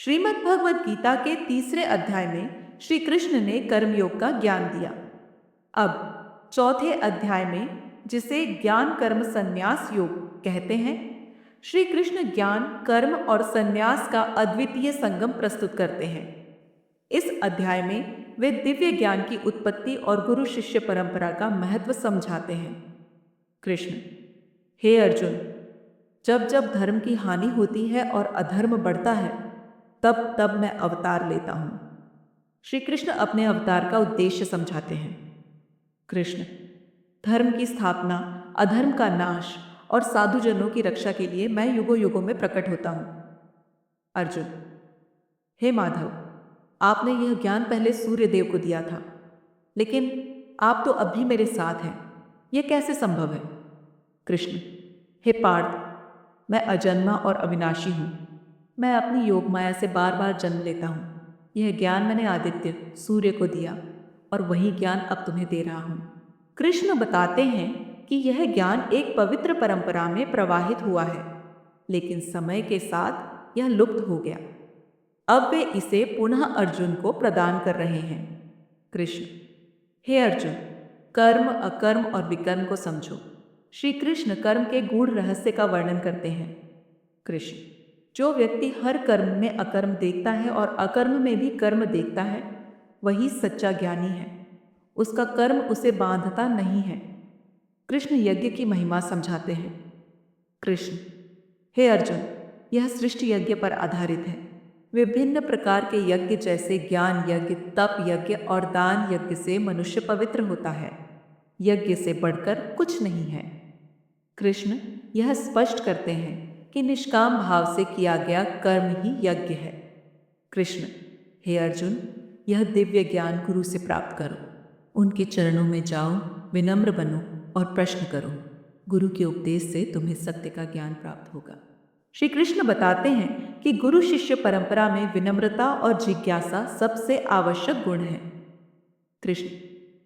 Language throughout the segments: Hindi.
श्रीमद् भगवद गीता के तीसरे अध्याय में श्री कृष्ण ने कर्मयोग का ज्ञान दिया। अब चौथे अध्याय में, जिसे ज्ञान कर्म संन्यास योग कहते हैं, श्री कृष्ण ज्ञान कर्म और संन्यास का अद्वितीय संगम प्रस्तुत करते हैं। इस अध्याय में वे दिव्य ज्ञान की उत्पत्ति और गुरु शिष्य परंपरा का महत्व समझाते हैं। कृष्ण: हे अर्जुन, जब जब धर्म की हानि होती है और अधर्म बढ़ता है, तब तब मैं अवतार लेता हूं। श्री कृष्ण अपने अवतार का उद्देश्य समझाते हैं। कृष्ण: धर्म की स्थापना, अधर्म का नाश और साधुजनों की रक्षा के लिए मैं युगों युगों में प्रकट होता हूं। अर्जुन: हे माधव, आपने यह ज्ञान पहले सूर्य देव को दिया था, लेकिन आप तो अब भी मेरे साथ हैं, यह कैसे संभव है? कृष्ण: हे पार्थ, मैं अजन्मा और अविनाशी हूँ। मैं अपनी योग माया से बार बार जन्म लेता हूँ। यह ज्ञान मैंने आदित्य सूर्य को दिया और वही ज्ञान अब तुम्हें दे रहा हूँ। कृष्ण बताते हैं कि यह ज्ञान एक पवित्र परंपरा में प्रवाहित हुआ है, लेकिन समय के साथ यह लुप्त हो गया। अब वे इसे पुनः अर्जुन को प्रदान कर रहे हैं। कृष्ण: हे अर्जुन, कर्म, अकर्म और विकर्म को समझो। श्री कृष्ण कर्म के गूढ़ रहस्य का वर्णन करते हैं। कृष्ण: जो व्यक्ति हर कर्म में अकर्म देखता है और अकर्म में भी कर्म देखता है, वही सच्चा ज्ञानी है। उसका कर्म उसे बांधता नहीं है। कृष्ण यज्ञ की महिमा समझाते हैं। कृष्ण: हे अर्जुन, यह सृष्टि यज्ञ पर आधारित है। विभिन्न प्रकार के यज्ञ जैसे ज्ञान यज्ञ, तप यज्ञ और दान यज्ञ से मनुष्य पवित्र होता है। यज्ञ से बढ़कर कुछ नहीं है। कृष्ण यह स्पष्ट करते हैं कि निष्काम भाव से किया गया कर्म ही यज्ञ है। कृष्ण: हे अर्जुन, यह दिव्य ज्ञान गुरु से प्राप्त करो। उनके चरणों में जाओ, विनम्र बनो और प्रश्न करो। गुरु के उपदेश से तुम्हें सत्य का ज्ञान प्राप्त होगा। श्री कृष्ण बताते हैं कि गुरु शिष्य परंपरा में विनम्रता और जिज्ञासा सबसे आवश्यक गुण है। कृष्ण: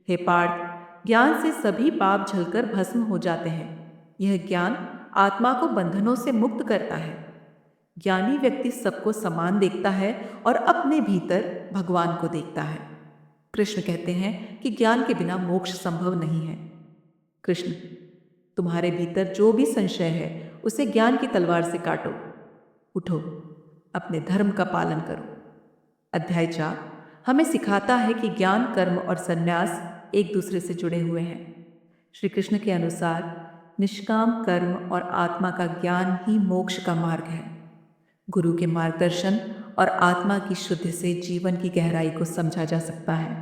हे पार्थ, ज्ञान से सभी पाप झलकर भस्म हो जाते हैं। यह ज्ञान आत्मा को बंधनों से मुक्त करता है। ज्ञानी व्यक्ति सबको समान देखता है और अपने भीतर भगवान को देखता है। कृष्ण कहते हैं कि ज्ञान के बिना मोक्ष संभव नहीं है। कृष्ण: तुम्हारे भीतर जो भी संशय है, उसे ज्ञान की तलवार से काटो। उठो, अपने धर्म का पालन करो। अध्याय 4 हमें सिखाता है कि ज्ञान, कर्म और संन्यास एक दूसरे से जुड़े हुए हैं। श्री कृष्ण के अनुसार निष्काम कर्म और आत्मा का ज्ञान ही मोक्ष का मार्ग है। गुरु के मार्गदर्शन और आत्मा की शुद्धि से जीवन की गहराई को समझा जा सकता है।